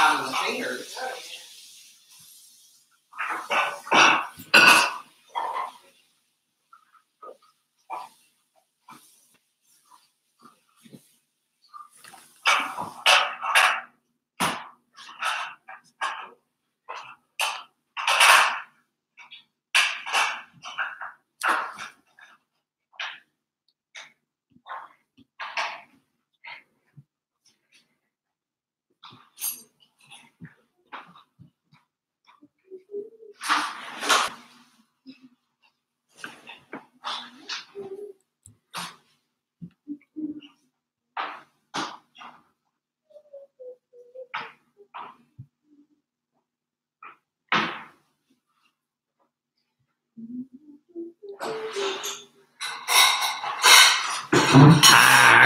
top of the fingers.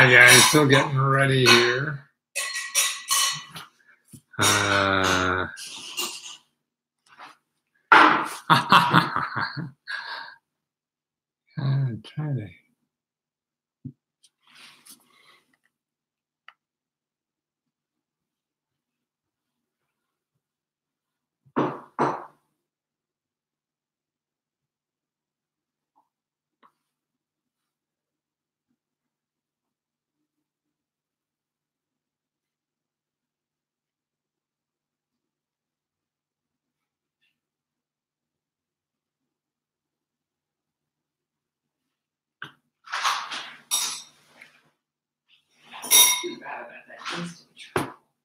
Yeah, still getting ready here. I'm trying to.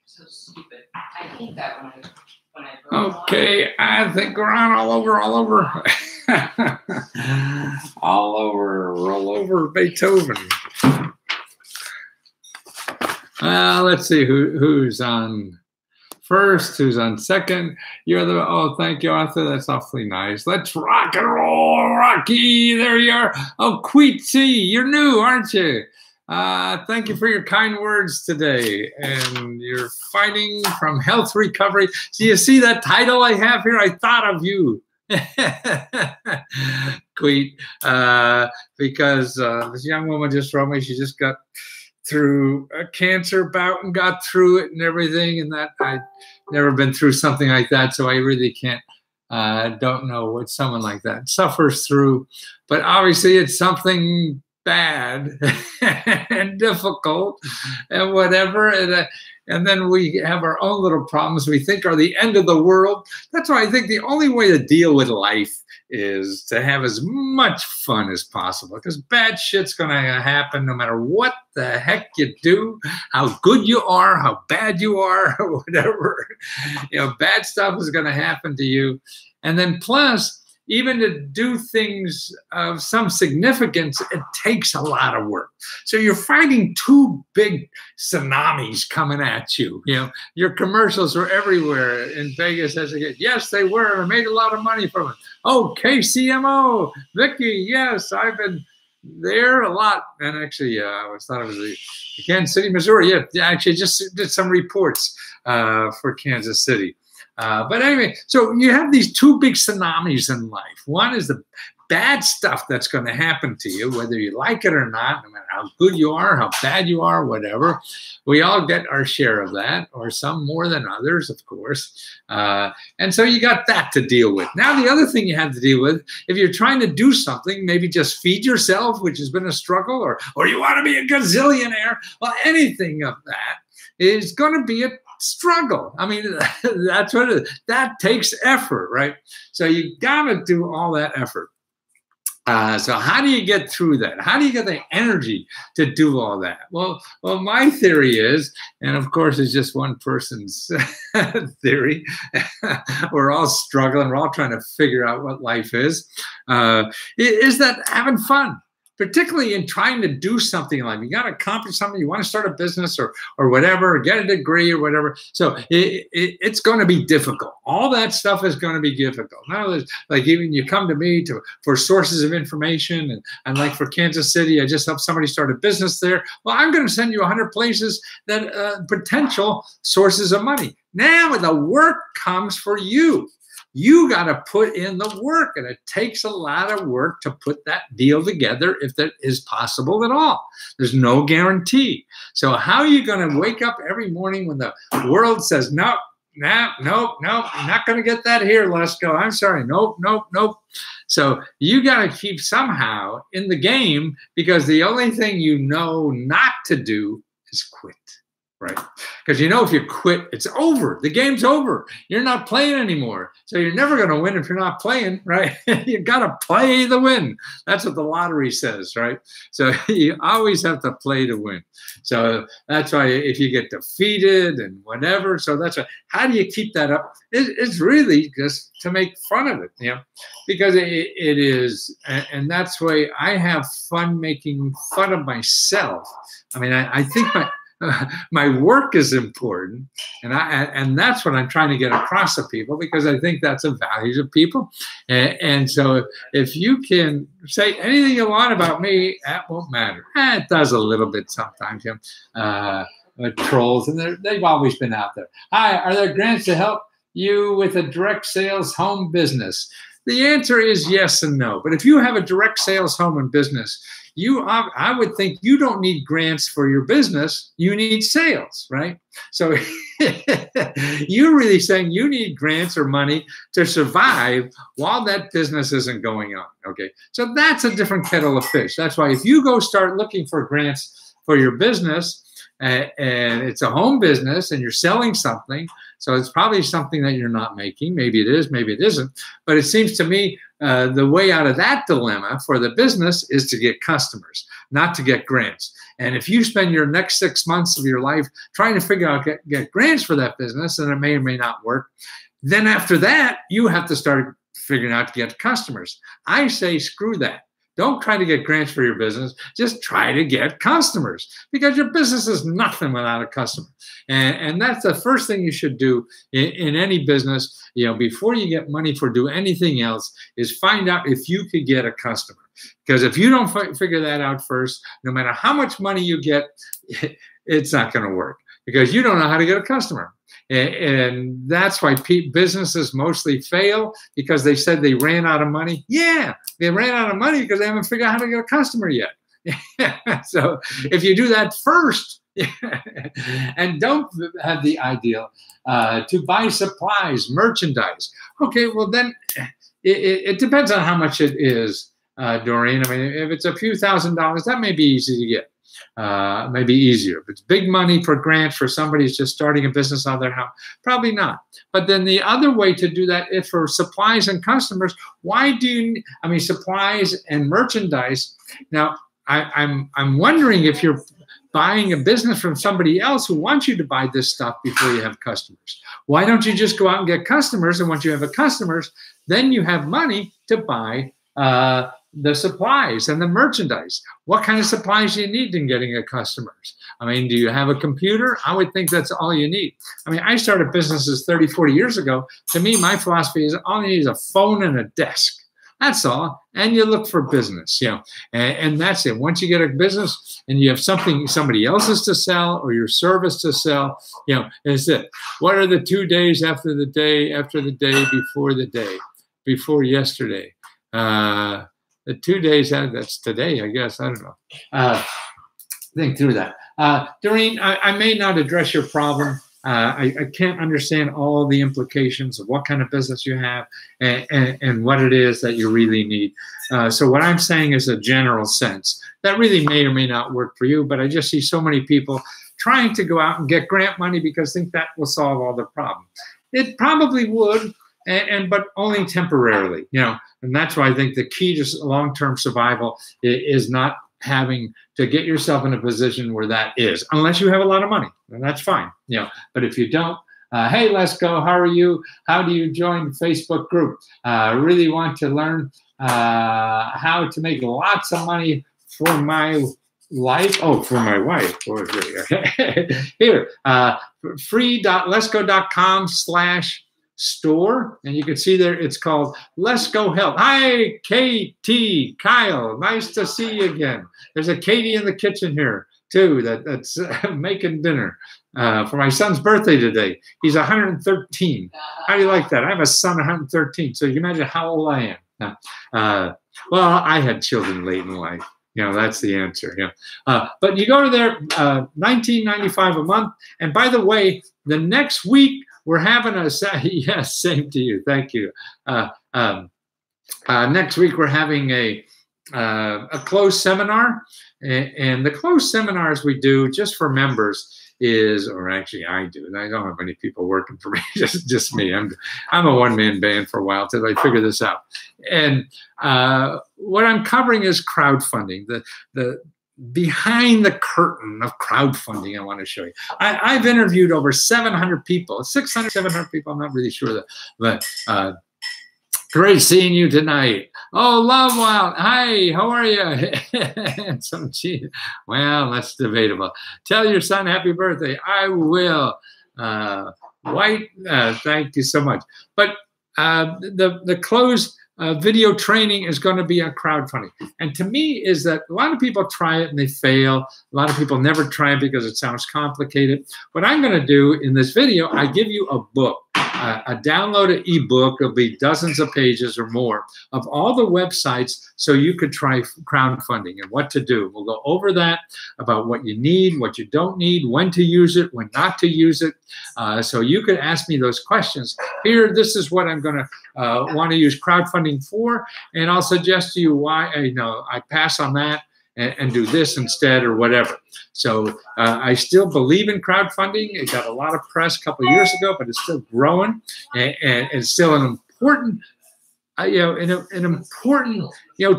So stupid. I hate that when I Okay, I think we're on all over, roll over Beethoven. Let's see who's on first, who's on second. You're the, oh, thank you, Arthur. That's awfully nice. Let's rock and roll, Rocky. There you are. Oh, Queetsy, you're new, aren't you? Thank you for your kind words today. And you're fighting from health recovery. So you see that title I have here? I thought of you. Queet, because this young woman just wrote me. She just got through a cancer bout and got through it and everything. And that I've never been through something like that. So I really can't, don't know what someone like that suffers through. But obviously it's something bad and difficult and whatever, and then we have our own little problems we think are the end of the world. That's why I think the only way to deal with life is to have as much fun as possible, because bad shit's gonna happen no matter what the heck you do, how good you are, how bad you are, or whatever. You know, bad stuff is gonna happen to you. And then plus, even to do things of some significance, it takes a lot of work. So you're fighting two big tsunamis coming at you. You know, your commercials were everywhere in Vegas as a kid. Yes, they were. I made a lot of money from it. Oh, KCMO, Vicky, yes, I've been there a lot. And actually, I thought it was the Kansas City, Missouri. Yeah, actually just did some reports for Kansas City. But anyway, so you have these two big tsunamis in life. One is the bad stuff that's going to happen to you, whether you like it or not, no matter how good you are, how bad you are, whatever. We all get our share of that, or some more than others, of course. And so you got that to deal with. Now, the other thing you have to deal with, if you're trying to do something, maybe just feed yourself, which has been a struggle, or you want to be a gazillionaire, well, anything of that is going to be a struggle. I mean, that's what it is. That takes effort, right? So you got to do all that effort. So how do you get through that? How do you get the energy to do all that? Well, my theory is, and of course it's just one person's theory, we're all struggling, we're all trying to figure out what life is that having fun. Particularly in trying to do something in life. You got to accomplish something. You want to start a business or whatever, or get a degree or whatever. So it's going to be difficult. All that stuff is going to be difficult. Now, like even you come to me for sources of information, and like for Kansas City, I just helped somebody start a business there. Well, I'm going to send you 100 places that potential sources of money. Now the work comes for you. You got to put in the work, and it takes a lot of work to put that deal together, if that is possible at all. There's no guarantee. So how are you going to wake up every morning when the world says, no, nah, nope, I'm not going to get that here. Let's go. I'm sorry. Nope. So you got to keep somehow in the game, because the only thing you know not to do is quit. Right? Because if you quit, it's over. The game's over. You're not playing anymore. So you're never going to win if you're not playing, right? You got to play to win. That's what the lottery says, right? So you always have to play to win. So that's why if you get defeated and whatever, so that's why, how do you keep that up? It's really just to make fun of it, because it is, and that's why I have fun making fun of myself. I mean, I think my work is important, and that's what I'm trying to get across to people, because I think that's a value to people. And so if you can say anything you want about me, that won't matter. It does a little bit sometimes. Trolls, and they've always been out there. Hi, are there grants to help you with a direct sales home business? The answer is yes and no. But if you have a direct sales home and business, I would think you don't need grants for your business. You need sales, right? So you're really saying you need grants or money to survive while that business isn't going on, okay? So that's a different kettle of fish. That's why if you go start looking for grants for your business, and it's a home business and you're selling something, so it's probably something that you're not making. Maybe it is, maybe it isn't. But it seems to me the way out of that dilemma for the business is to get customers, not to get grants. And if you spend your next 6 months of your life trying to figure out get grants for that business, and it may or may not work, then after that, you have to start figuring out to get customers. I say screw that. Don't try to get grants for your business. Just try to get customers, because your business is nothing without a customer. And that's the first thing you should do in any business, before you get money for do anything else, is find out if you could get a customer. Because if you don't figure that out first, no matter how much money you get, it's not going to work, because you don't know how to get a customer. And that's why businesses mostly fail, because they said they ran out of money. Yeah, they ran out of money because they haven't figured out how to get a customer yet. So if you do that first, and don't have the ideal to buy supplies, merchandise. Okay, well then it depends on how much it is, Doreen. I mean, if it's a few $1,000s, that may be easy to get. Maybe easier. If it's big money for grants for somebody who's just starting a business out of their house, probably not. But then the other way to do that, if for supplies and customers, supplies and merchandise. Now, I'm wondering if you're buying a business from somebody else who wants you to buy this stuff before you have customers. Why don't you just go out and get customers? And once you have a customers, then you have money to buy the supplies and the merchandise. What kind of supplies do you need in getting a customers? I mean, do you have a computer? I would think that's all you need. I mean, I started businesses 30, 40 years ago. To me, my philosophy is all you need is a phone and a desk. That's all. And you look for business, and that's it. Once you get a business and you have something somebody else's to sell or your service to sell, it's it. What are the 2 days after the day before the day, before yesterday? The 2 days, that's today, I guess. I don't know. Think through that. Doreen, I may not address your problem. I can't understand all the implications of what kind of business you have and what it is that you really need. So what I'm saying is a general sense that really may or may not work for you, but I just see so many people trying to go out and get grant money because think that will solve all the problems. It probably would, but only temporarily, and that's why I think the key to long-term survival is not having to get yourself in a position where that is, unless you have a lot of money, and that's fine, but if you don't, hey, let's go, how are you? How do you join the Facebook group? Really want to learn how to make lots of money for my life. Oh, for my wife. Here, free.letsgo.com/store, and you can see there it's called Let's Go Help. Hi, Katie, Kyle, nice to see you again. There's a Katie in the kitchen here too that's making dinner for my son's birthday today. He's 113. How do you like that? I have a son 113, so you can imagine how old I am. Well, I had children late in life. That's the answer. But you go to there, $19.95 a month. And by the way, the next week we're having a yes, same to you. Thank you. Next week we're having a closed seminar, and the closed seminars we do just for members is, or actually I do, and I don't have many people working for me, just me. I'm a one-man band for a while till I figure this out. And what I'm covering is crowdfunding, the behind the curtain of crowdfunding. I want to show you. I've interviewed over 700 people, 600, 700 people. I'm not really sure, but great seeing you tonight. Oh, Love Wild. Hi, how are you? Some cheese. Well, that's debatable. Tell your son happy birthday. I will. White, thank you so much. But the closed video training is going to be on crowdfunding. And to me is that a lot of people try it and they fail. A lot of people never try it because it sounds complicated. What I'm going to do in this video, I give you a book. A downloaded ebook. It'll be dozens of pages or more of all the websites so you could try crowdfunding and what to do. We'll go over that, about what you need, what you don't need, when to use it, when not to use it. So you could ask me those questions. Here, this is what I'm going to want to use crowdfunding for, and I'll suggest to you why I pass on that and do this instead or whatever. So I still believe in crowdfunding. It got a lot of press a couple of years ago, but it's still growing, and it's still an important, an important,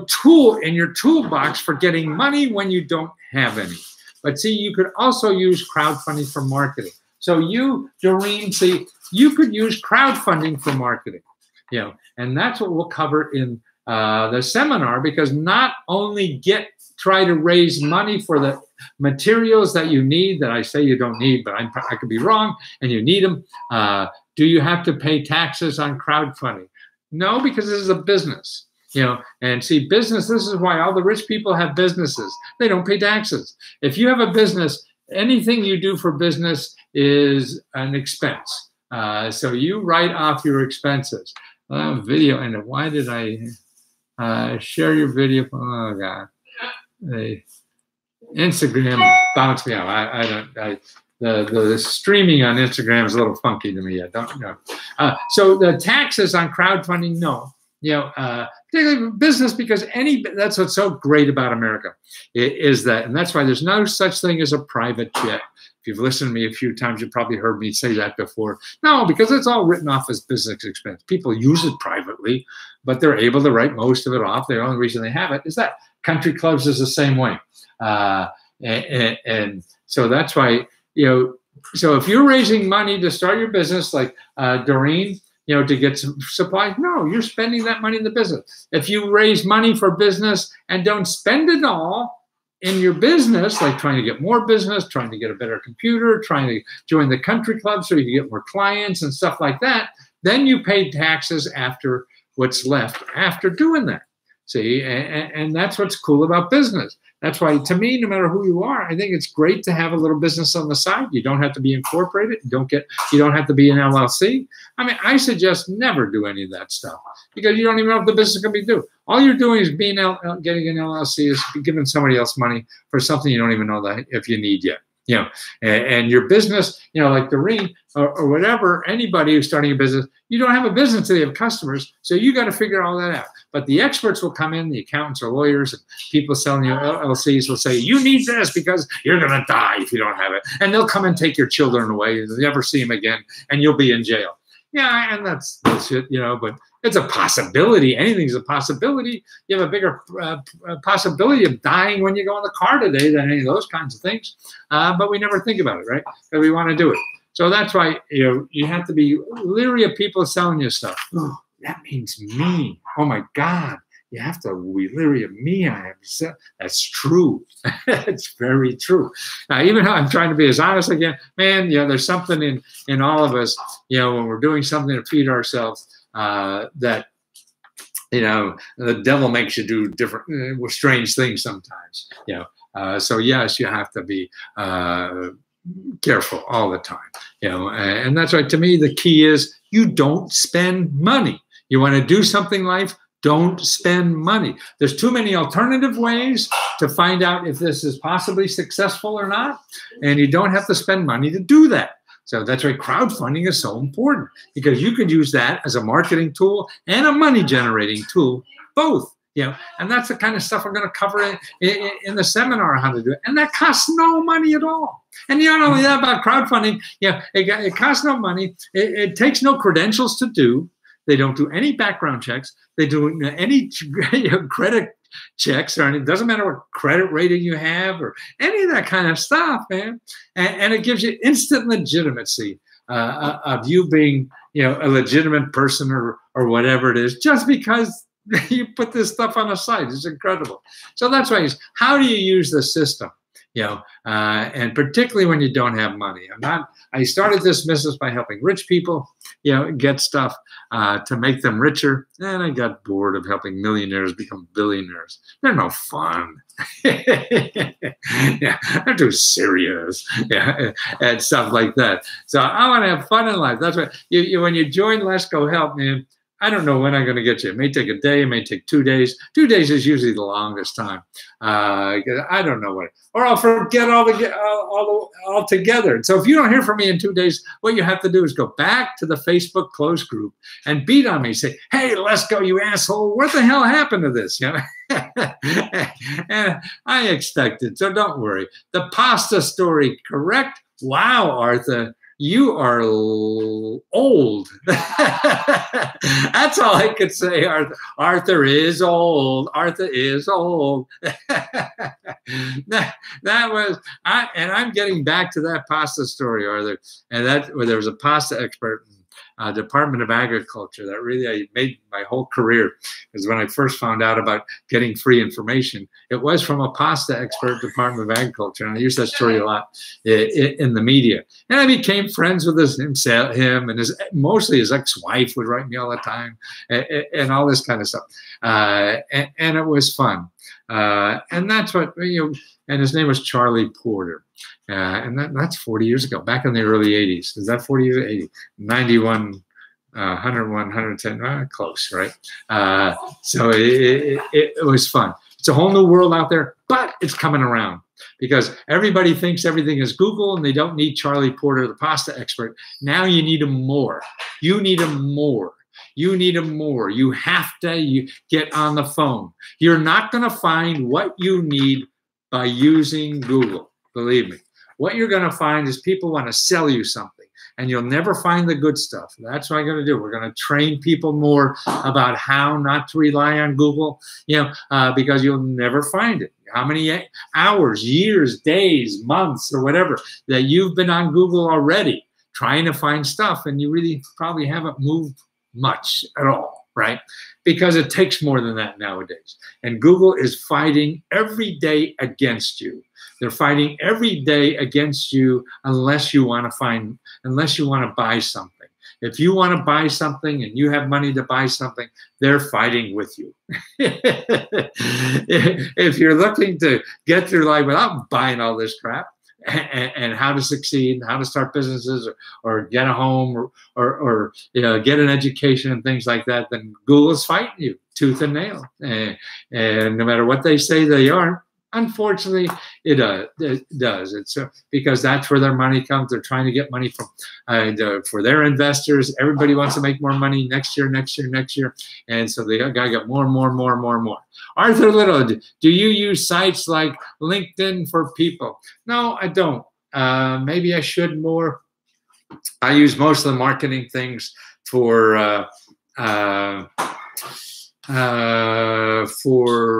tool in your toolbox for getting money when you don't have any. But see, you could also use crowdfunding for marketing. So you, Doreen, see, you could use crowdfunding for marketing, and that's what we'll cover in the seminar, because not only try to raise money for the materials that you need, that I say you don't need, but I could be wrong, and you need them. Do you have to pay taxes on crowdfunding? No, because this is a business, and see, business, this is why all the rich people have businesses. They don't pay taxes. If you have a business, anything you do for business is an expense. So you write off your expenses. Video, and why did I share your video? Oh, God. Instagram bounced me out. The streaming on Instagram is a little funky to me. I don't know. So the taxes on crowdfunding, no. Particularly business, because that's what's so great about America is that, and that's why there's no such thing as a private jet. If you've listened to me a few times, you've probably heard me say that before. No, because it's all written off as business expense. People use it privately, but they're able to write most of it off. The only reason they have it is that country clubs is the same way. And so that's why, so if you're raising money to start your business, like Doreen, to get some supplies, no, you're spending that money in the business. If you raise money for business and don't spend it all in your business, like trying to get more business, trying to get a better computer, trying to join the country club so you can get more clients and stuff like that, then you pay taxes after what's left after doing that. See, and that's what's cool about business. That's why, to me, no matter who you are, I think it's great to have a little business on the side. You don't have to be incorporated. You don't have to be an LLC. I mean, I suggest never do any of that stuff, because you don't even know if the business is going to be due. All you're doing is getting an LLC is giving somebody else money for something you don't even know that if you need yet. And your business, like Doreen or whatever, anybody who's starting a business, you don't have a business until you have customers. So you got to figure all that out. But the experts will come in, the accountants or lawyers, and people selling you LLCs will say, you need this because you're going to die if you don't have it. And they'll come and take your children away. You'll never see them again, and you'll be in jail. Yeah, and that's bullshit, but it's a possibility. Anything's a possibility. You have a bigger possibility of dying when you go in the car today than any of those kinds of things. But we never think about it, right? Because we want to do it. So that's why you have to be leery of people selling you stuff. Oh, that means me. Oh my God. You have to be leery of me. That's true. It's very true. Now, even though I'm trying to be as honest again, man, there's something in all of us, when we're doing something to feed ourselves, that, the devil makes you do different, strange things sometimes, so yes, you have to be careful all the time, and that's why, to me, the key is you don't spend money. You want to do something in life, don't spend money. There's too many alternative ways to find out if this is possibly successful or not, and you don't have to spend money to do that. So that's why crowdfunding is so important, because you could use that as a marketing tool and a money generating tool, both. And that's the kind of stuff we're going to cover in the seminar, how to do it. And that costs no money at all. And not only that, about crowdfunding, it costs no money. It takes no credentials to do. They don't do any background checks. They do any credit checks, or it doesn't matter what credit rating you have or any of that kind of stuff, man. And it gives you instant legitimacy of you being, a legitimate person or whatever it is, just because you put this stuff on a site. It's incredible. So that's why how do you use the system? And particularly when you don't have money. I started this business by helping rich people, get stuff to make them richer. And I got bored of helping millionaires become billionaires. They're no fun. They're too serious. And stuff like that. So I want to have fun in life. That's why when you join Let's Go Help, man, I don't know when I'm going to get you. It may take a day. It may take 2 days. 2 days is usually the longest time. I don't know what. Or I'll forget altogether. So if you don't hear from me in 2 days, what you have to do is go back to the Facebook closed group and beat on me. Say, hey, let's go, you asshole. What the hell happened to this? And I expected. So don't worry. The pasta story, correct? Wow, Arthur. You are old. That's all I could say, Arthur. Arthur is old. Arthur is old. that was, and I'm getting back to that pasta story, Arthur. And that where there was a pasta expert in Department of Agriculture that really made my whole career. Is when I first found out about getting free information. It was from a pasta expert, Department of Agriculture, and I use that story a lot in the media. And I became friends with him and mostly his ex-wife would write me all the time, and all this kind of stuff. And it was fun. And that's what and his name was Charlie Porter. And that's 40 years ago, back in the early 80s. Is that 40 years? 80, 91, 101, 110, close, right? So it was fun. It's a whole new world out there, but it's coming around because everybody thinks everything is Google and they don't need Charlie Porter, the pasta expert. Now you need him more. You need him more. You need him more. You have to get on the phone. You're not going to find what you need by using Google, believe me. What you're going to find is people want to sell you something, and you'll never find the good stuff. That's what I'm going to do. We're going to train people more about how not to rely on Google, because you'll never find it. How many hours, years, days, months, or whatever that you've been on Google already trying to find stuff, and you really probably haven't moved much at all, right? Because it takes more than that nowadays. And Google is fighting every day against you. They're fighting every day against you unless you want to buy something. If you want to buy something and you have money to buy something, they're fighting with you. If you're looking to get through life without buying all this crap, and how to succeed, how to start businesses, or get a home, or get an education and things like that, then Google's fighting you tooth and nail. And no matter what they say they are, unfortunately, it does. It's because that's where their money comes. They're trying to get money from for their investors. Everybody wants to make more money next year, and so they got to get more. Arthur Little, do you use sites like LinkedIn for people? No, I don't. Maybe I should more. I use most of the marketing things for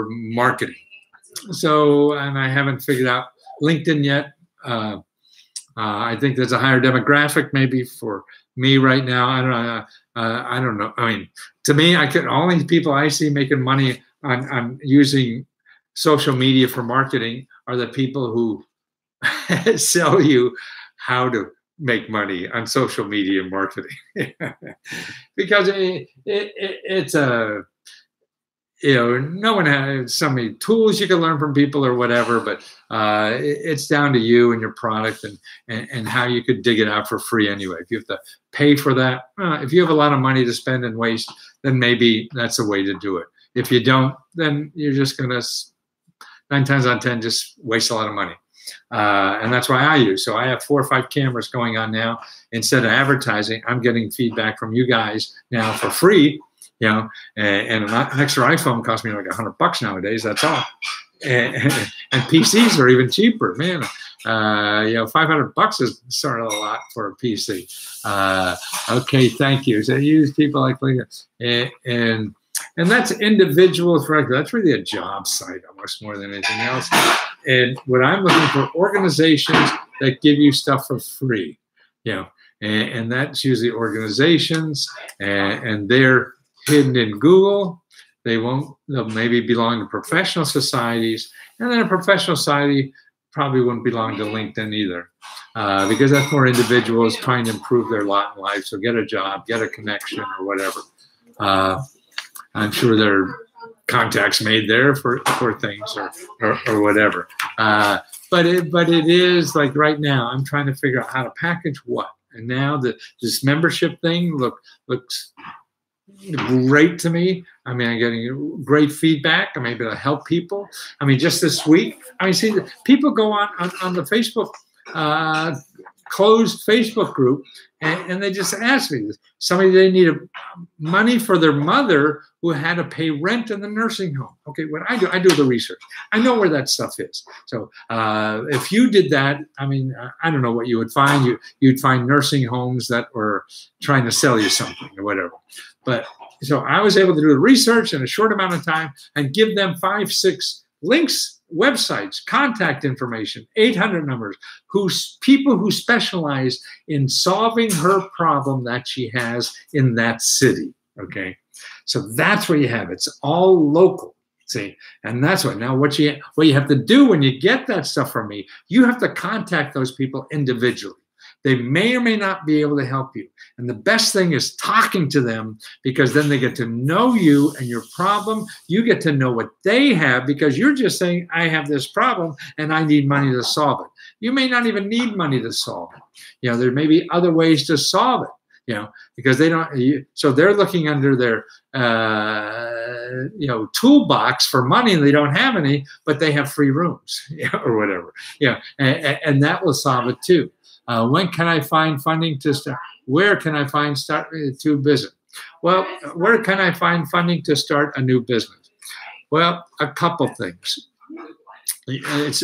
marketing. So, and I haven't figured out LinkedIn yet. I think there's a higher demographic maybe for me right now. I don't know. I mean, to me, all these people I see making money on using social media for marketing are the people who sell you how to make money on social media marketing. Because it's a, no one has so many tools you can learn from people or whatever, but it's down to you and your product and how you could dig it out for free anyway. If you have to pay for that, if you have a lot of money to spend and waste, then maybe that's a way to do it. If you don't, then you're just going to 9 times out of 10 just waste a lot of money. And that's why I use. So I have 4 or 5 cameras going on now. Instead of advertising, I'm getting feedback from you guys now for free, you know, and an extra iPhone costs me like $100 nowadays. That's all. And PCs are even cheaper, man. You know, $500 is sort of a lot for a PC. Okay, thank you. So use people like and that's individuals, right? That's really a job site almost more than anything else. And what I'm looking for, organizations that give you stuff for free, you know, and that's usually organizations, and they're hidden in Google. They'll maybe belong to professional societies, and then a professional society probably wouldn't belong to LinkedIn either, because that's more individuals trying to improve their lot in life. So get a job, get a connection, or whatever. I'm sure there are contacts made there for things or whatever. But it is like right now, I'm trying to figure out how to package what. And now this membership thing looks great to me. I mean, I'm getting great feedback. I'm able to help people. I mean, just this week, I mean, see, people go on the Facebook, closed Facebook group, and they just ask me, somebody, they need money for their mother who had to pay rent in the nursing home. Okay, what I do the research. I know where that stuff is. So if you did that, I mean, I don't know what you would find. You'd find nursing homes that were trying to sell you something or whatever. But so I was able to do the research in a short amount of time and give them 5, 6 links, websites, contact information, 800 numbers, people who specialize in solving her problem that she has in that city. Okay, so that's where you have it. It's all local. See, and that's what now what you have to do when you get that stuff from me, you have to contact those people individually. They may or may not be able to help you. And the best thing is talking to them, because then they get to know you and your problem. You get to know what they have, because you're just saying, I have this problem and I need money to solve it. You may not even need money to solve it. You know, there may be other ways to solve it, you know, because they don't, so they're looking under their, you know, toolbox for money, and they don't have any, but they have free rooms, you know, or whatever. Yeah, and that will solve it too. When can I find funding to start? Where can I find to business? Well, where can I find funding to start a new business? Well, a couple things.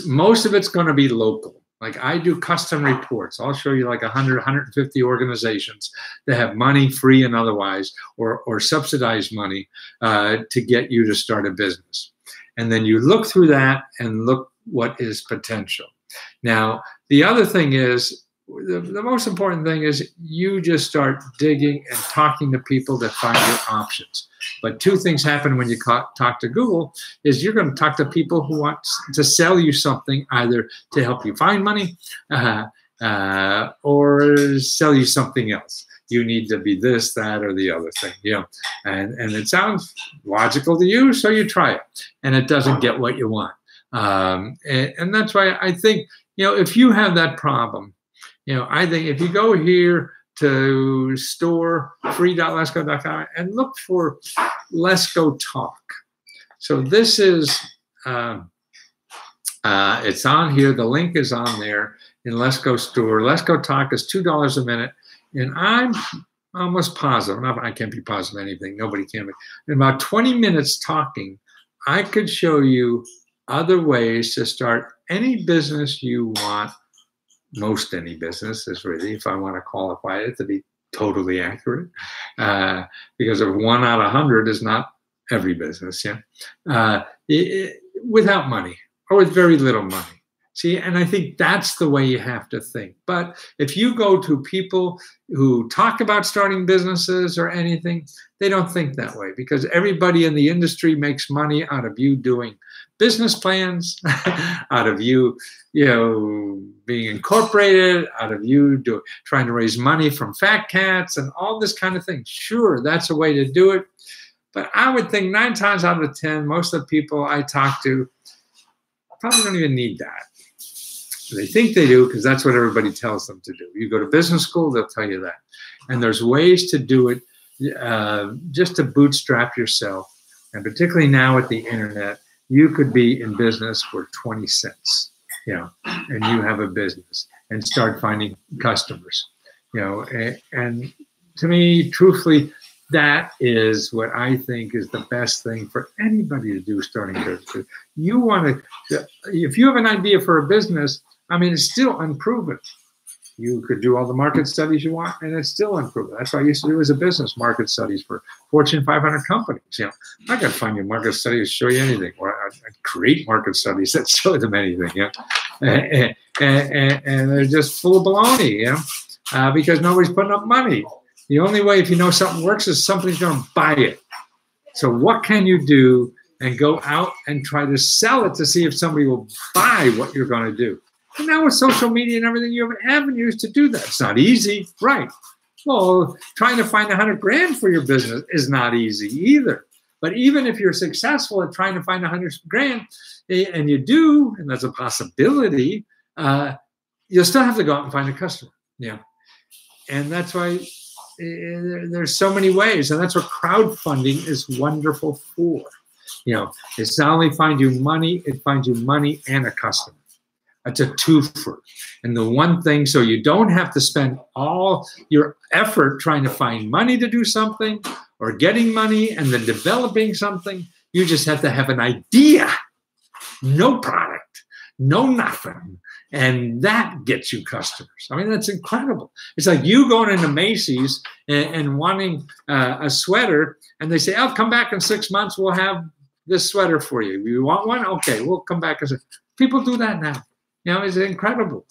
Most of it's going to be local. Like I do custom reports. I'll show you like 100, 150 organizations that have money, free and otherwise, or subsidized money to get you to start a business. And then you look through that and look what is potential. Now, the other thing is, the most important thing is you just start digging and talking to people that find your options. But 2 things happen when you talk to Google is you're going to talk to people who want to sell you something, either to help you find money or sell you something else. You need to be this, that, or the other thing, you know, and it sounds logical to you, so you try it, and it doesn't get what you want. And that's why I think, you know, if you have that problem, you know, I think if you go here to store free.lesco.com and look for Let's Go Talk. So this is, it's on here. The link is on there in Let's Go Store. Let's Go Talk is $2 a minute. And I'm almost positive, I can't be positive of anything, nobody can be. In about 20 minutes talking, I could show you other ways to start any business you want. Most any business is really, if I want to qualify it to be totally accurate, because if 1 out of 100 is not every business, yeah, without money or with very little money. See, and I think that's the way you have to think. But if you go to people who talk about starting businesses or anything, they don't think that way, because everybody in the industry makes money out of you doing business plans, out of you, you know, being incorporated, out of you trying to raise money from fat cats and all this kind of thing. Sure, that's a way to do it. But I would think 9 times out of 10, most of the people I talk to probably don't even need that. They think they do because that's what everybody tells them to do. You go to business school, they'll tell you that. And there's ways to do it just to bootstrap yourself. And particularly now with the internet, you could be in business for 20 cents. you know, and you have a business, and start finding customers, you know, and to me, truthfully, that is what I think is the best thing for anybody to do starting business. You want to, if you have an idea for a business, I mean, it's still unproven. You could do all the market studies you want, and it's still unproven. That's what I used to do as a business, market studies for Fortune 500 companies. You know, I could find you market studies to show you anything, or I'd create market studies that show them anything. You know? And they're just full of baloney, you know, because nobody's putting up money. The only way, if you know something works, is somebody's going to buy it. So what can you do and go out and try to sell it to see if somebody will buy what you're going to do? And now with social media and everything, you have avenues to do that. It's not easy, right? Well, trying to find 100 grand for your business is not easy either. But even if you're successful at trying to find 100 grand, and you do, and that's a possibility, you'll still have to go out and find a customer. Yeah, and that's why there's so many ways, and that's what crowdfunding is wonderful for. You know, it's not only find you money, it finds you money and a customer. It's a twofer. And the one thing, so you don't have to spend all your effort trying to find money to do something or getting money and then developing something. You just have to have an idea, no product, no nothing. And that gets you customers. I mean, that's incredible. It's like you going into Macy's and wanting a sweater, and they say, "Oh, come back in 6 months. We'll have this sweater for you. You want one? Okay, we'll come back." People do that now. You know, it's incredible.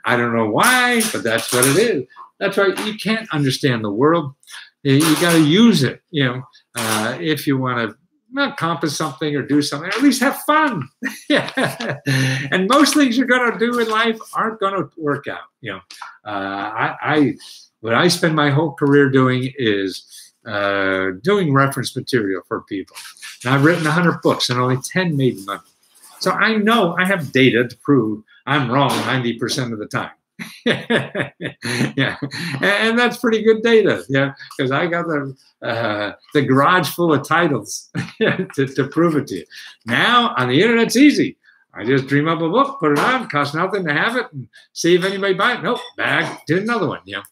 I don't know why, but that's what it is. That's why you can't understand the world. You got to use it. You know, if you want to accomplish something or do something, at least have fun. And most things you're going to do in life aren't going to work out. You know, what I spend my whole career doing is doing reference material for people. And I've written 100 books, and only 10 made money. So I know I have data to prove I'm wrong 90% of the time. Yeah, and that's pretty good data. Yeah, because I got the garage full of titles to prove it to you. Now on the internet, it's easy. I just dream up a book, put it on, costs nothing to have it, and see if anybody buys it. Nope, back to another one. Yeah.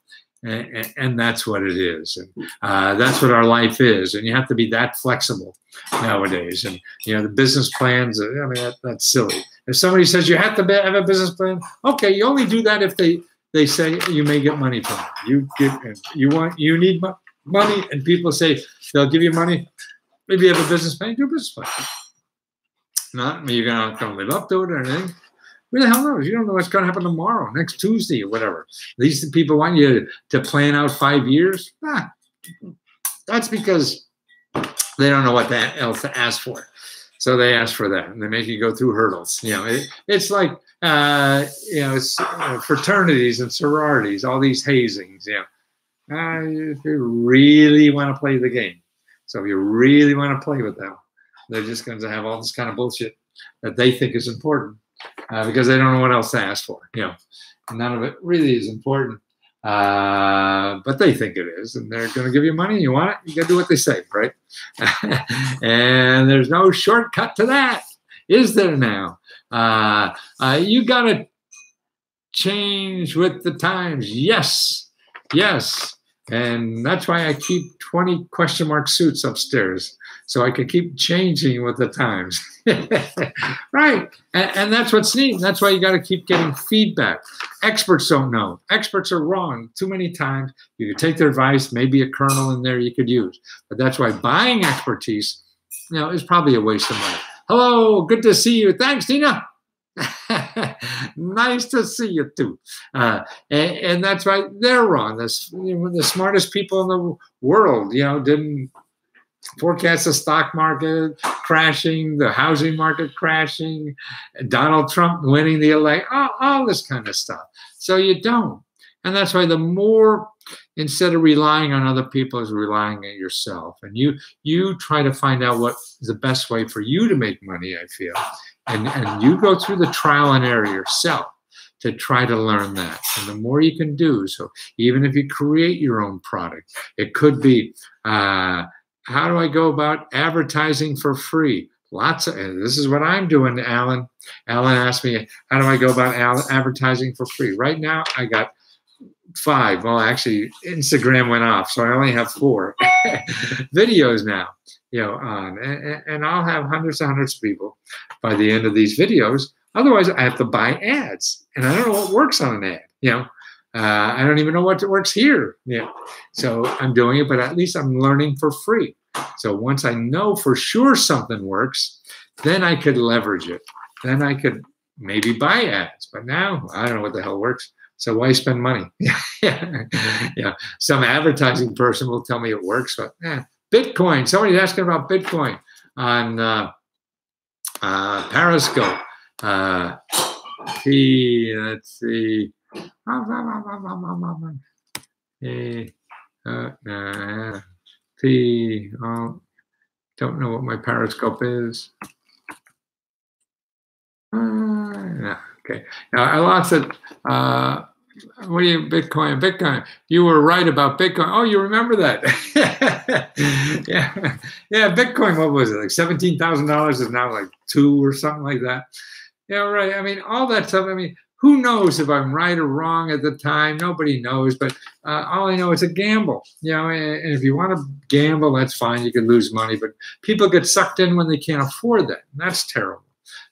And that's what it is, and that's what our life is, and you have to be that flexible nowadays. And you know, the business plans, I mean, that's silly. If somebody says you have to have a business plan, okay, you only do that if they say you may get money from it. You need money, and people say they'll give you money. Maybe you have a business plan, do a business plan. Not you're not going to live up to it or anything. Who the hell knows? You don't know what's going to happen tomorrow, next Tuesday, or whatever. These people want you to plan out 5 years. That's because they don't know what else to ask for. So they ask for that, and they make you go through hurdles. You know, it's like you know, it's, fraternities and sororities, all these hazings. You know, if you really want to play the game, so if you really want to play with them, they're just going to have all this kind of bullshit that they think is important. Because they don't know what else to ask for, you know, and none of it really is important, but they think it is, and they're going to give you money. You want it, you got to do what they say, right? And there's no shortcut to that, is there now? You got to change with the times. Yes, and that's why I keep 20 question mark suits upstairs, so I can keep changing with the times. Right, and that's what's neat. That's why you got to keep getting feedback. Experts don't know. Experts are wrong too many times. You could take their advice, maybe a kernel in there you could use. But that's why buying expertise, you know, is probably a waste of money. Hello, good to see you. Thanks, Tina. Nice to see you too. And that's why they're wrong. That's, you know, the smartest people in the world, you know, didn't forecast the stock market crashing, the housing market crashing, Donald Trump winning the election, all this kind of stuff. So you don't. And that's why the more, instead of relying on other people, is relying on yourself. And you try to find out what is the best way for you to make money, I feel. And you go through the trial and error yourself to try to learn that. And the more you can do, so even if you create your own product, it could be, how do I go about advertising for free? Lots of, and this is what I'm doing, Alan. Alan asked me, how do I go about advertising for free? Right now, I got 5. Well, actually, Instagram went off, so I only have 4 videos now, on, and I'll have hundreds and hundreds of people by the end of these videos. Otherwise, I have to buy ads, and I don't know what works on an ad, I don't even know what works here. So I'm doing it, but at least I'm learning for free. So once I know for sure something works, then I could leverage it. Then I could maybe buy ads. But now I don't know what the hell works. So why spend money? Some advertising person will tell me it works, but Bitcoin. Somebody's asking about Bitcoin on Periscope. Let's see. Don't know what my Periscope is. Okay. Now I lost it. What do you, Bitcoin? Bitcoin. You were right about Bitcoin. Oh, you remember that? Yeah. Bitcoin. What was it? Like $17,000 is now like 2 or something like that. Yeah, right. I mean, all that stuff. I mean, who knows if I'm right or wrong at the time? Nobody knows. But all I know is a gamble. And if you want to gamble, that's fine. You can lose money. But people get sucked in when they can't afford that. And that's terrible,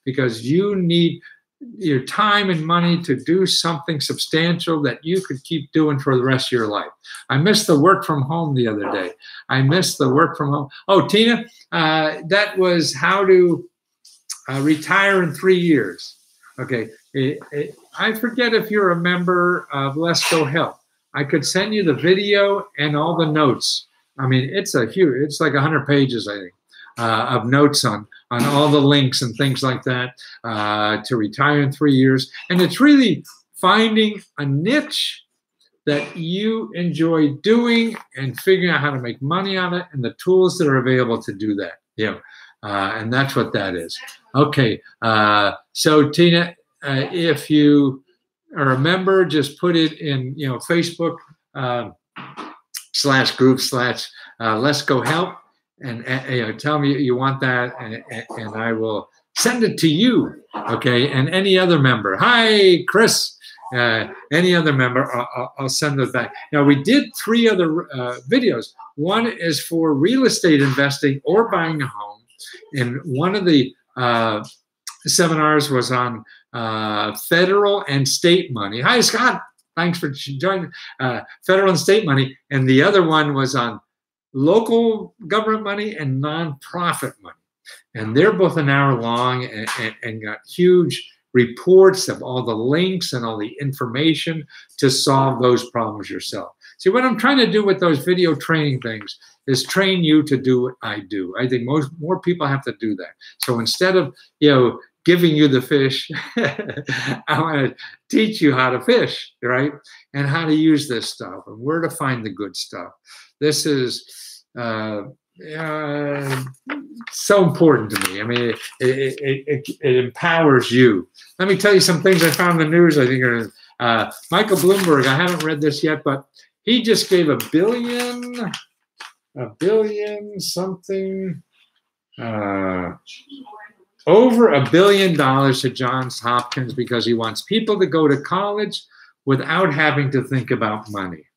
because you need your time and money to do something substantial that you could keep doing for the rest of your life. I missed the work from home the other day. I missed the work from home. Oh, Tina, that was how to retire in 3 years. Okay. I forget if you're a member of Let's Go Help. I could send you the video and all the notes. I mean, it's like 100 pages, I think, of notes on all the links and things like that to retire in 3 years. And it's really finding a niche that you enjoy doing and figuring out how to make money on it and the tools that are available to do that. And that's what that is. Okay. So Tina, if you are a member, just put it in, Facebook /group/ Let's Go Help, and tell me you want that, and I will send it to you. Okay, and any other member. Hi, Chris. Any other member, I'll send it back. Now, we did 3 other videos. One is for real estate investing or buying a home, and one of the seminars was on federal and state money. Hi, Scott. Thanks for joining. Federal and state money. And the other one was on local government money and nonprofit money. And they're both an hour long and got huge reports of all the links and all the information to solve those problems yourself. See, what I'm trying to do with those video training things is train you to do what I do. I think more people have to do that. So instead of, giving you the fish, I want to teach you how to fish, right? And how to use this stuff and where to find the good stuff. This is so important to me. I mean, it empowers you. Let me tell you some things I found in the news. I think are Michael Bloomberg. I haven't read this yet, but he just gave $1 billion something. Over $1 billion to Johns Hopkins because he wants people to go to college without having to think about money.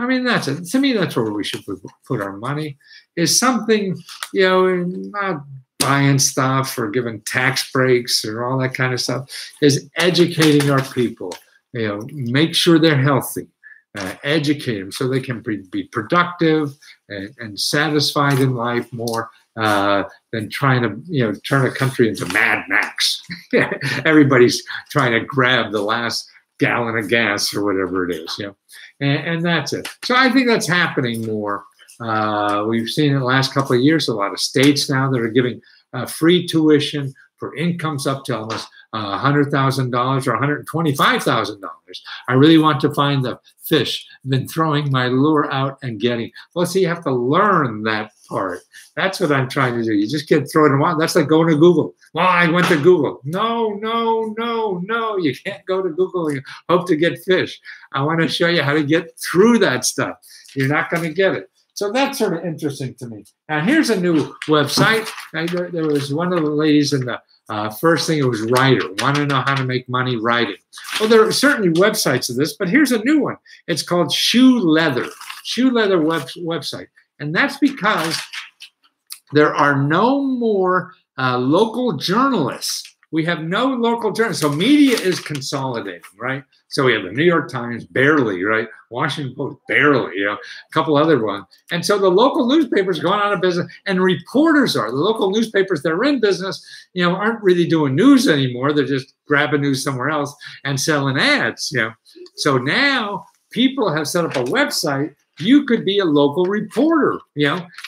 I mean, that's it. To me, that's where we should put our money, is something, not buying stuff or giving tax breaks or all that kind of stuff, is educating our people, make sure they're healthy, educate them so they can be productive and satisfied in life more than trying to, turn a country into Mad Max. Everybody's trying to grab the last gallon of gas or whatever it is, and that's it. So I think that's happening more. We've seen in the last couple of years, a lot of states now that are giving free tuition for incomes up to almost $100,000 or $125,000. I really want to find the fish. I've been throwing my lure out and getting. Well, see, you have to learn that part. That's what I'm trying to do. You just get thrown in. That's like going to Google. Well, I went to Google. No. You can't go to Google and hope to get fish. I want to show you how to get through that stuff. You're not going to get it. So that's sort of interesting to me. Now, here's a new website. There was one of the ladies in the first thing, it was writer. Want to know how to make money writing. Well, there are certainly websites of this, but here's a new one. It's called Shoe Leather website. And that's because there are no more local journalists. We have no local journalists. So media is consolidating, right? So we have the New York Times, barely, right? Washington Post, barely, a couple other ones. And so the local newspapers going out of business, and reporters the local newspapers that are in business, aren't really doing news anymore. They're just grabbing news somewhere else and selling ads, So now people have set up a website. You could be a local reporter,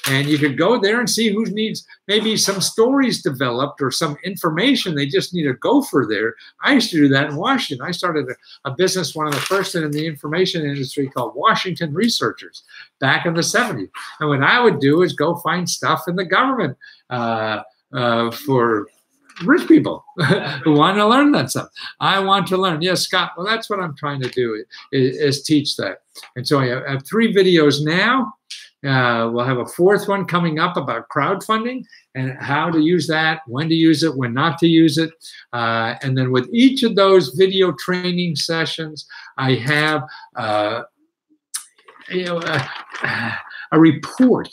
and you could go there and see who needs maybe some stories developed or some information. They just need a gopher there. I used to do that in Washington. I started a business, one of the first in the information industry, called Washington Researchers back in the 70s. And what I would do is go find stuff in the government for rich people who want to learn that stuff. I want to learn. Yes, Scott. Well, that's what I'm trying to do is teach that. And so I have 3 videos now. We'll have a 4th one coming up about crowdfunding and how to use that, when to use it, when not to use it. And then with each of those video training sessions, I have a report.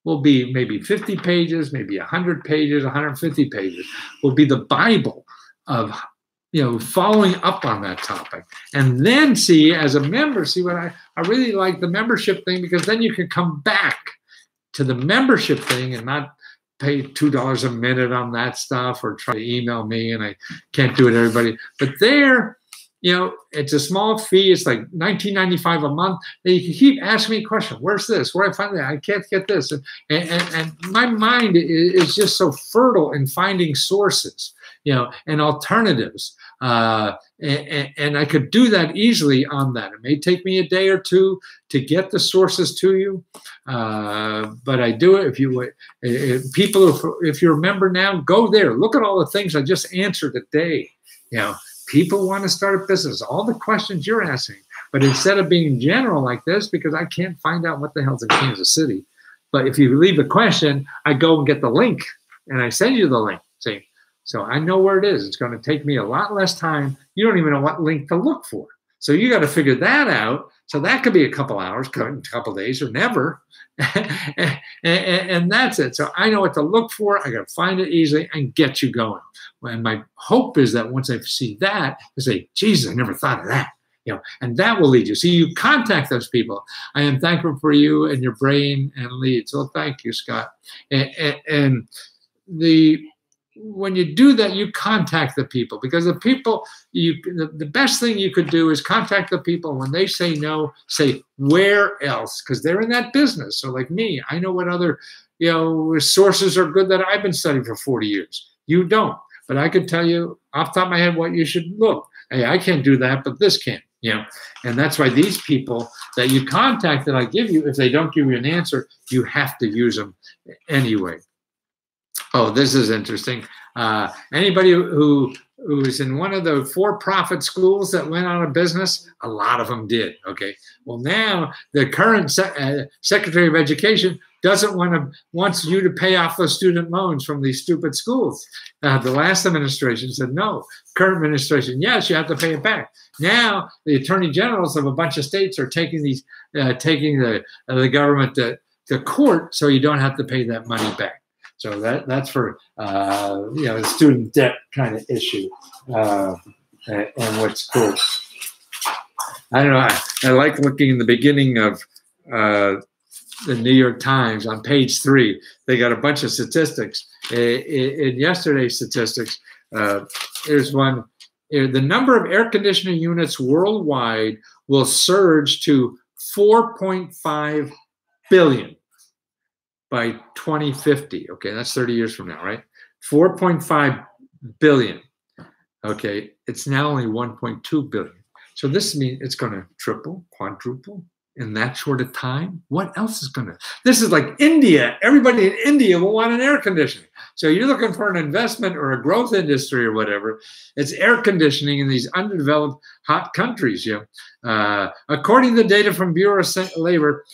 Will be maybe 50 pages, maybe 100 pages, 150 pages, will be the Bible of, following up on that topic. And then as a member, what I really like the membership thing, because then you can come back to the membership thing and not pay $2 a minute on that stuff or try to email me, and I can't do it, everybody. But there, it's a small fee. It's like $19.95 a month. And you can keep asking me questions. Where's this? Where I find that? I can't get this. And my mind is just so fertile in finding sources, and alternatives. And I could do that easily on that. It may take me a day or 2 to get the sources to you, but I do it. If you're a member now, go there. Look at all the things I just answered today. People want to start a business, all the questions you're asking. But instead of being general like this, because I can't find out what the hell's in Kansas City, but if you leave a question, I go and get the link and I send you the link. See? So I know where it is. It's going to take me a lot less time. You don't even know what link to look for. So you got to figure that out. So that could be a couple hours, a couple days, or never. and that's it. So I know what to look for. I got to find it easily and get you going. And my hope is that once I see that, I say, Jesus, I never thought of that. And that will lead you. So you contact those people. I am thankful for you and your brain and lead. So thank you, Scott. And when you do that, you contact the people, because the people, the best thing you could do is contact the people. When they say no, say where else, because they're in that business. So like me, I know what other sources are good that I've been studying for 40 years. You don't, but I could tell you off the top of my head what you should look. Hey, I can't do that, but this can. And that's why these people that you contact that I give you, if they don't give you an answer, you have to use them anyway. Oh, this is interesting. Anybody who is in one of the for-profit schools that went out of business, a lot of them did. Okay. Well, now the current Secretary of Education wants you to pay off those student loans from these stupid schools. The last administration said no. Current administration, yes, you have to pay it back. Now the attorney generals of a bunch of states are taking the government to court, so you don't have to pay that money back. So that's for the student debt kind of issue, and what's cool. I don't know. I like looking in the beginning of the New York Times on page 3. They got a bunch of statistics. In yesterday's statistics, here's one. The number of air conditioner units worldwide will surge to 4.5 billion. By 2050, okay, that's 30 years from now, right? 4.5 billion, okay, it's now only 1.2 billion. So this means it's going to triple, quadruple in that short of time. What else is going to? This is like India. Everybody in India will want an air conditioner. So you're looking for an investment or a growth industry or whatever. It's air conditioning in these underdeveloped hot countries. According to the data from Bureau of Labor,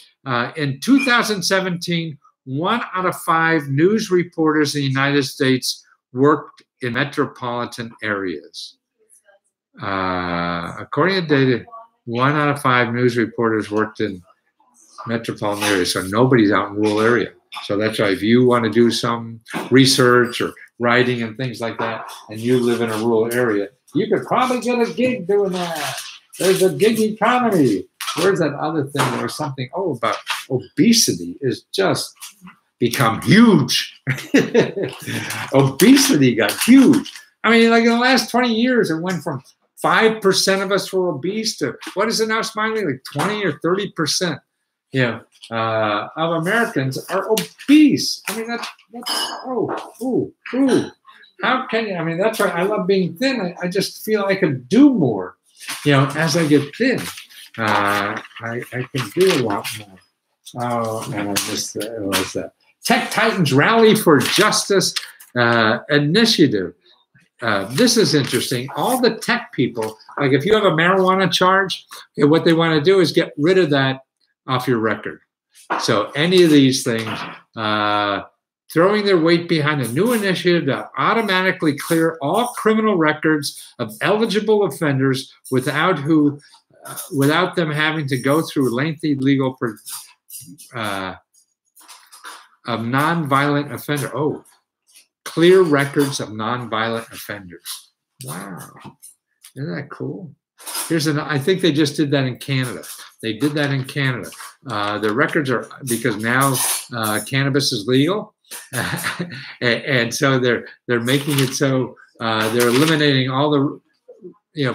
in 2017, 1 out of 5 news reporters in the United States worked in metropolitan areas. According to data, 1 out of 5 news reporters worked in metropolitan areas. So nobody's out in rural area. So that's why if you want to do some research or writing and things like that, and you live in a rural area, you could probably get a gig doing that. There's a gig economy. Where's that other thing? There was something, about obesity is just become huge. Obesity got huge. I mean, like in the last 20 years, it went from 5% of us were obese to, what is it now, Smiley? Like 20 or 30%, of Americans are obese. I mean, how can you? I mean, that's why I love being thin. I just feel I could do more, as I get thin. I can do a lot more. Oh, and I missed that. It was that Tech Titans Rally for Justice initiative. This is interesting. All the tech people, like if you have a marijuana charge, what they want to do is get rid of that off your record. So any of these things, throwing their weight behind a new initiative to automatically clear all criminal records of eligible offenders without them having to go through lengthy legal of nonviolent offender. Clear records of nonviolent offenders. Wow, isn't that cool? I think they just did that in Canada. They did that in Canada. The records are, because now cannabis is legal, and so they're making it so they're eliminating all the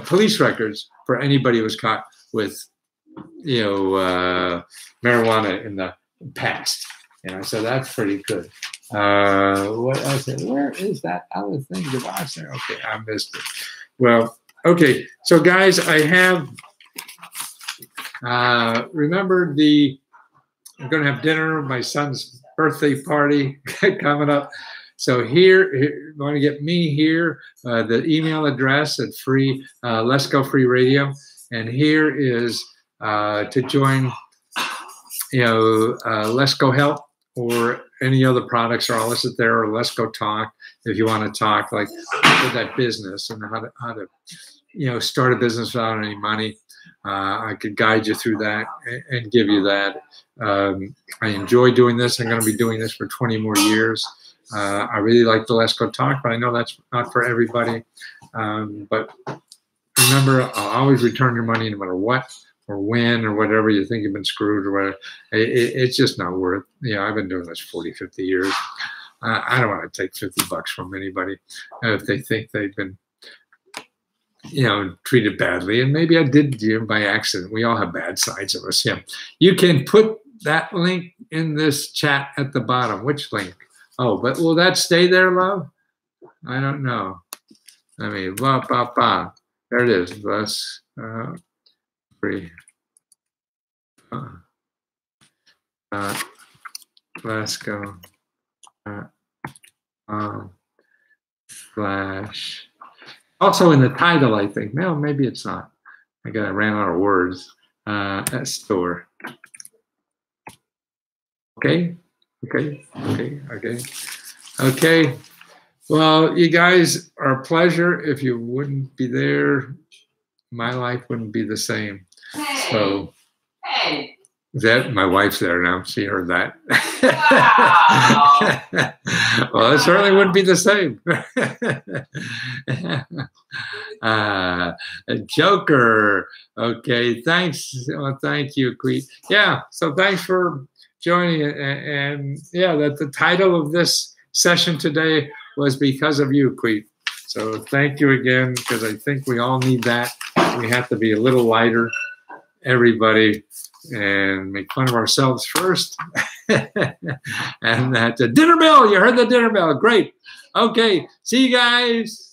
police records for anybody who was caught with marijuana in the past. So that's pretty good. What else? Where is that other thing to watch there? Okay, I missed it. Well, okay. So guys, I have remember I'm going to have dinner. My son's birthday party coming up. So here, you want to get me here, the email address at Let's Go Free Radio, and here is to join, Let's Go Help or any other products are all listed there, or Let's Go Talk if you want to talk like with that business and how to start a business without any money. I could guide you through that and give you that. I enjoy doing this. I'm going to be doing this for 20 more years. I really like the Let's Go Talk, but I know that's not for everybody. But remember, I'll always return your money no matter what or when or whatever you think you've been screwed or whatever. It's just not worth it. I've been doing this 40, 50 years. I don't want to take $50 from anybody if they think they've been treated badly. And maybe I did by accident. We all have bad sides of us. You can put that link in this chat at the bottom. Which link? Oh, but will that stay there, love? I don't know. I mean, there it is. Let's free. Let's go. Slash. Also in the title, I think. No, maybe it's not. I ran out of words. Store. Okay. Well, you guys are a pleasure. If you wouldn't be there, my life wouldn't be the same. Hey. So, hey. That my wife's there now. She heard that. Wow. Well, it certainly wouldn't be the same. A joker. Okay, thanks. Well, thank you, Queen. Yeah. So thanks for joining. And yeah, that the title of this session today was because of you, Queen. So thank you again, because I think we all need that. We have to be a little lighter, everybody, and make fun of ourselves first. And that dinner bell, you heard the dinner bell. Great. Okay. See you guys.